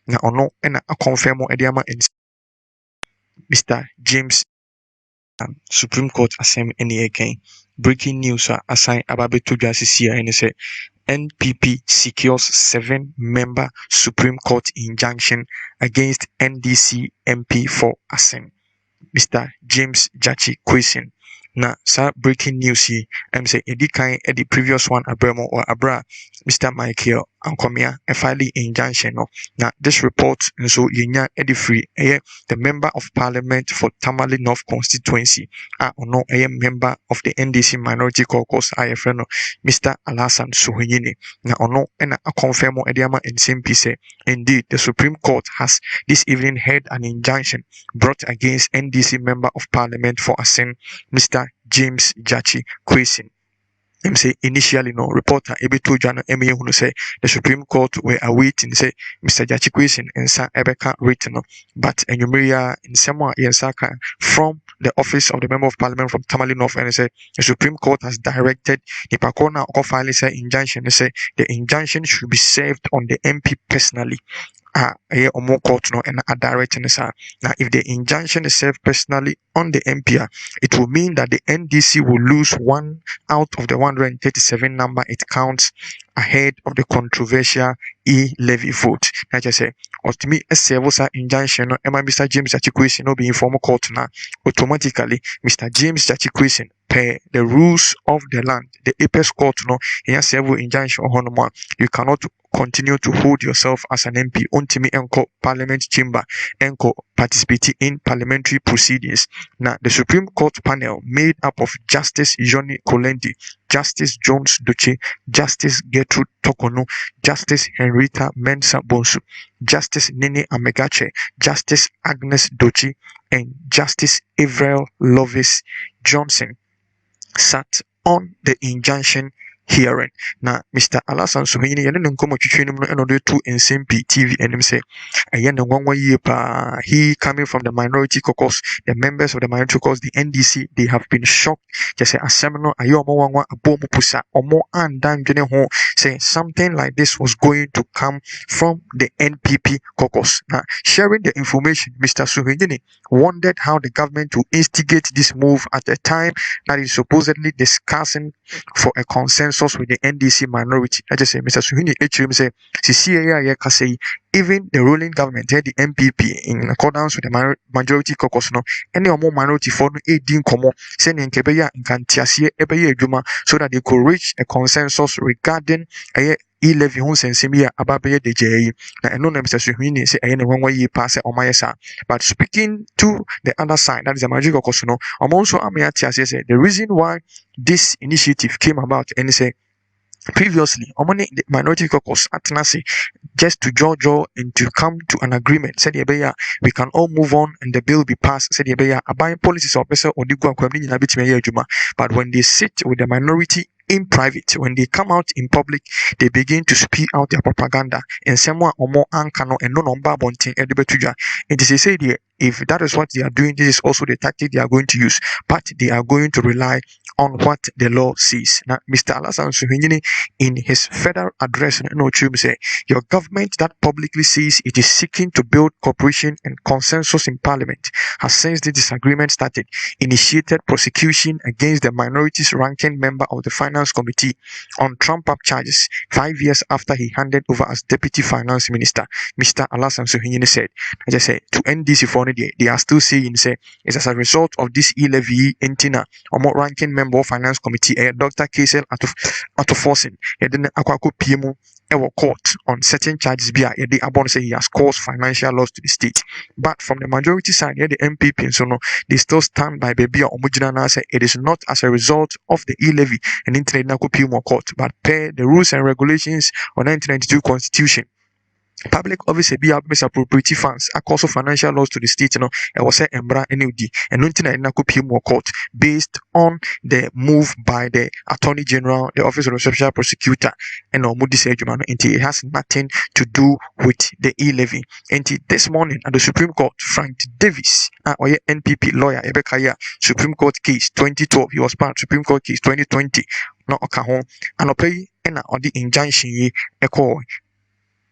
na ono na a confirm ediama Mr. James Supreme Court asem any again. Breaking news assign ababeto dwasisi and say NPP secures 7-member Supreme Court injunction against NDC MP for asem. Mr. James Jachi Question. Na sa breaking news here. I'm say edi kind the previous one abramo or abra Mr. Michael Ankomia a filing injunction no. Now this report and so yenya edi free the member of parliament for Tamale North constituency no a member of the NDC minority caucus IFN Mr. Alasan Suhunyini. Na ono ena a confirm ediama in same piece. Indeed, the Supreme Court has this evening heard an injunction brought against NDC member of parliament for Asem, Mr. James Jachi Question. Say initially no reporter Iṛjun who say the Supreme Court were awaiting say Mr. Jachi Question and sa ebeka written but enumeria in someone yensaka from the office of the member of parliament from Tamale North and say the Supreme Court has directed the Pakona or filing say injunction say the injunction should be served on the MP personally. Or more court no and a direction now if the injunction is served personally on the MP, it will mean that the NDC will lose 1 out of the 137 number it counts ahead of the controversial e-levy vote. I just say, or to me, a service injunction, Mr. James Jachi Question no be informal court now. Automatically, Mr. James Jachi Question per the rules of the land, the apex court no, in a several injunction on you cannot continue to hold yourself as an MP until me enko parliament chamber enko participate in parliamentary proceedings. Now the Supreme Court panel made up of Justice Johnny Kolendi, Justice Jones Duche, Justice Gertrude Tokono, Justice Henrietta Mensah Bonsu, Justice Nene Amegache, Justice Agnes Dochi, and Justice Avril Lovis Johnson sat on the injunction hearing. Now, Mr. Alasan Suhunyini, and then come and order to NCMP TV and him say, he coming from the minority caucus, the members of the minority caucus, the NDC, they have been shocked. Just say a seminar, saying something like this was going to come from the NPP caucus. Now, sharing the information, Mr. Suhunyini wondered how the government will instigate this move at a time that is supposedly discussing for a consensus with the NDC minority. I just say, Mr. Suhunyini say, even the ruling government, the MPP, in accordance with the majority caucus, no, any more minority for no aiding komo, sending Kebeya in Kantiasie, Iṛjun, so that they could reach a consensus regarding a e-levy hon sensimia ababe de jay. Na no Mr. Suhunyini say any one way pass on my side. But speaking to the other side, that is the majority caucus, no, I'm also say the reason why this initiative came about and say previously, the minority caucus at Nasi just to draw and to come to an agreement. Said we can all move on and the bill be passed. Said a buying policies officer or the but when they sit with the minority in private, when they come out in public, they begin to speak out their propaganda and someone or more ankano and no number bonting and they say if that is what they are doing, this is also the tactic they are going to use, but they are going to rely on what the law says. Now, Mr. Alasan Suhunyini, in his federal address, say, your government that publicly says it is seeking to build cooperation and consensus in parliament has, since the disagreement started, initiated prosecution against the minorities ranking member of the finance committee on trump-up charges 5 years after he handed over as deputy finance minister. Mr. Alasan Suhunyini said, I just say, to NDC for they are still saying, say, it's as a result of this e-levy entina or more ranking member of finance committee, Dr. Kaisel Atoforsin, then Akwako PMO court on certain charges the Abon say he has caused financial loss to the state. But from the majority side, the MPP, so no, they still stand by baby or Omujina say it is not as a result of the e-levy and internet Nako PMO court, but per the rules and regulations on 1992 constitution. Public office be misappropriating funds are also financial loss to the state, and was a embra NUD and nothing court based on the move by the Attorney General, the Office of the Special Prosecutor, and Moody's Iṛjun. It has nothing to do with the e-levy. And this morning at the Supreme Court, Frank Davis, NPP lawyer, Ebekaya, Supreme Court case 2012, he was part of Supreme Court case 2020, no okahon, and pay and on the injunction echo.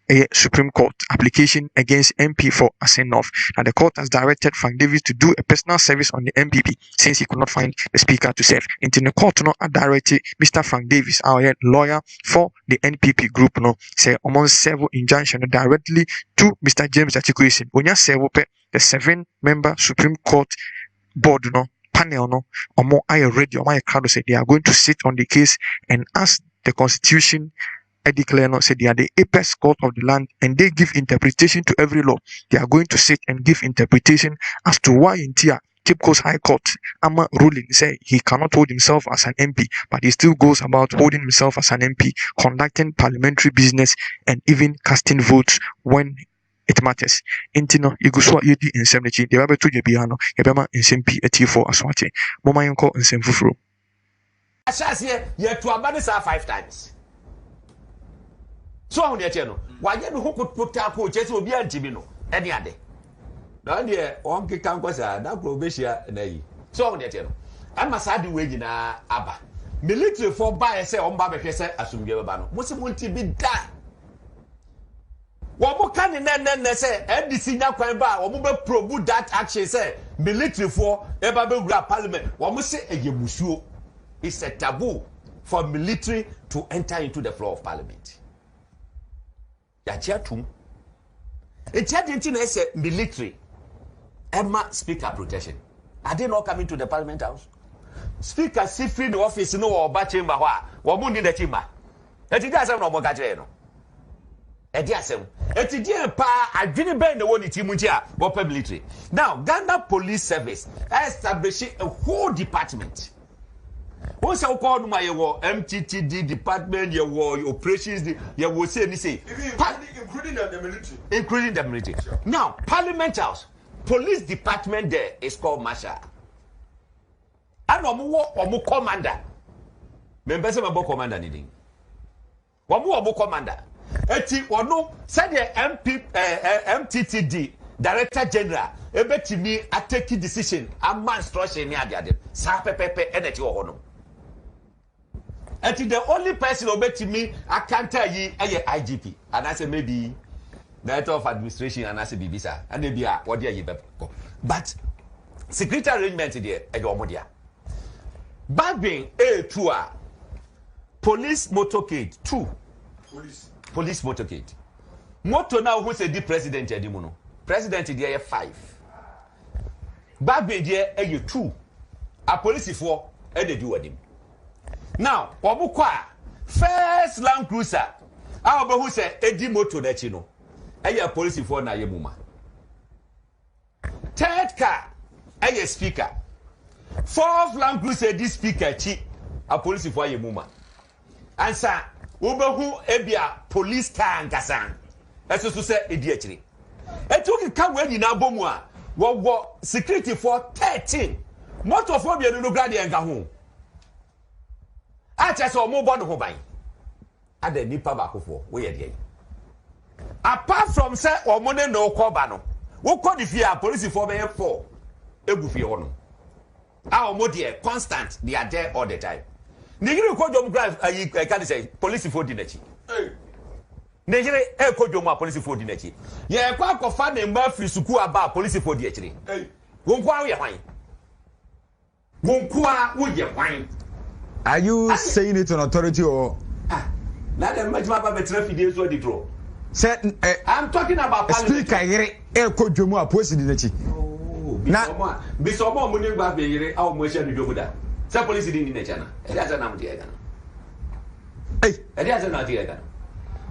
a Supreme Court application against MP for Asenoff. Now, the court has directed Frank Davis to do a personal service on the MPP since he could not find the speaker to serve. Into the court, no, directed Mr. Frank Davis, our lawyer for the NPP group, no, say almost several injunction directly to Mr. James Atikwesi. When you say the 7-member Supreme Court board, no, panel, no, or more I already, or my crowd say they are going to sit on the case, and as the Constitution I declare not say they are the apex court of the land, and they give interpretation to every law. They are going to sit and give interpretation as to why in Cape Coast High Court Ama ruling say he cannot hold himself as an MP, but he still goes about holding himself as an MP, conducting parliamentary business and even casting votes when it matters. Intino Iguswa Yedi in Semnichi, the Rabbi to Yabiano, Yabama in Sempi at T4 Aswati, Momayanko and Semfufru. Ashasia, yet to abandon 5 times. So on the channel, why you who could put up just will be antimino any other. Now, dear, on Kikan was a Nagrobesia and so on the channel. I must have the wage in Abba. Military for by say on Baba Kessa assume Yabano. What's it want to be done? What more can then say, NDC now crime bar or move probu that action say military for Ebabe Parliament. What must say a Yamushu is a taboo for military to enter into the floor of Parliament. Yachiatum. It's a military. Emma Speaker protection. Are they not coming to the Parliament House? Speaker see free the office no or bad chamber. What moon in the chamber? It doesn't know what I It is pa I didn't bend the one in Timutia or military. Now, Ghana Police Service establishing a whole department. What's our called my MTTD department, your operations, your will say, including the military. Including the military. Sure. Now, Parliament House, police department there is called Marshal. And Omu commander. Members of a commander needing. Omu commander. Eti ono said the MTTD Director General ebe me a take decision ama instruction ni ade sa pepepe energy ohono. Eti the only person obeti me akanta yi eye IGP and I say maybe Director of Administration and I say bibisa and maybe a what dey bepko. But security arrangement there e go omo dia. Bagbin A2 police motorcade 2 police motorcade. Motor now who say the president edimuno. President there 5. Bagbin there e 2. A police 4 e dey do with him. Now, Obukwa first Land Cruiser. Our who say edi motor na chi no. E police 4 na ye muma. Third car e speaker. 4th Land Cruiser this speaker chi a police 4 ye muma. Answer Ubehu ebia police car nkasa. Eso so say edi achiri. Etu ka we nyina bomu a wo security for 13. Motor for bia no grade enka ho. Acha so mo bono ho ban. Ada nipa ba kofo we ye dey. Apart from say omone no koba no. Wo kɔ di fie police for be 4. Egu fie ho no. A omo dey constant, they are there all the time. Nigiri ko jom grave can say police for dinachi. Nigiri e ko jom police for dinachi. Ye kwa kofa na mba free suku aba police for di achiri. Wonkwa wo ye hwan. Wonkwa wo ye hwan. Are you saying it on authority or na dem majima ba betre fidie so di tro. Say I'm talking about speaker yere e ko jom a police dinachi. Na bisomo mo ni gba be yere a mo hye do jomuda. Say police di ni na chana. E dey asa na mo di ega no. E dey asa na di ega no.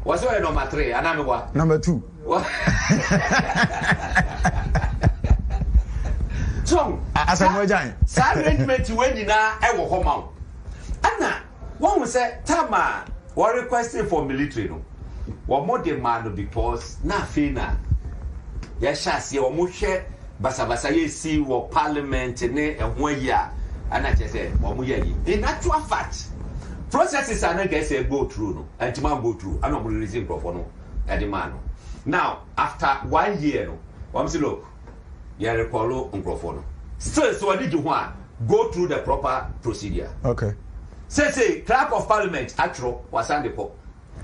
Was your number 3 and what? Number 2. So, as a mojan, arrangement when you now I will come out. Anna, one will say, Tama, what requesting for military? No, what more demand because na fina. Yes, see, or mushe, Basabasa, ye see what parliament and 1 year. And I just said, in actual fact. Processes are not going to go through, no, and man go through. I'm not going to receive no, at the man. Now, after 1 year, no, I'm saying, look, you are a call on still, so I need to go through the proper procedure. Okay. Say, clerk of parliament, actual, was on the pop.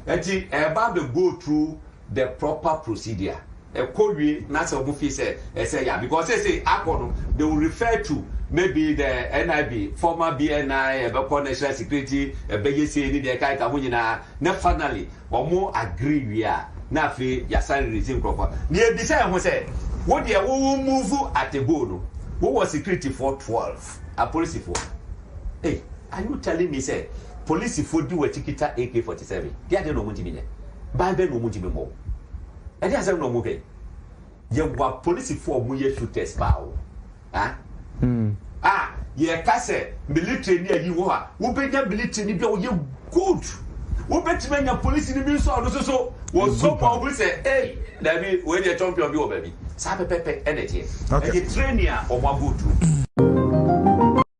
And about to go through the proper procedure. A Korea, not a movie say, yeah, because they say, they will refer to maybe the NIB, former BNI, national security, a BSC, the kind of winner, finally, or more agree we are. Now, ya sign resume proper. Near the same was said, what they will move at the goal. Who was security for 12? A police for. Hey, are you telling me, say, police for do a ticket AK-47? They are no money. Bible no money more. And there's no more. You were police for Muye shooters bow. Ah, ye casse, military near you are. Who bet your military you good? Who bet men your police in the news so was so powerful say, hey, David, when you're champion of your baby. Sabe Pepe energy. And you train here or one good.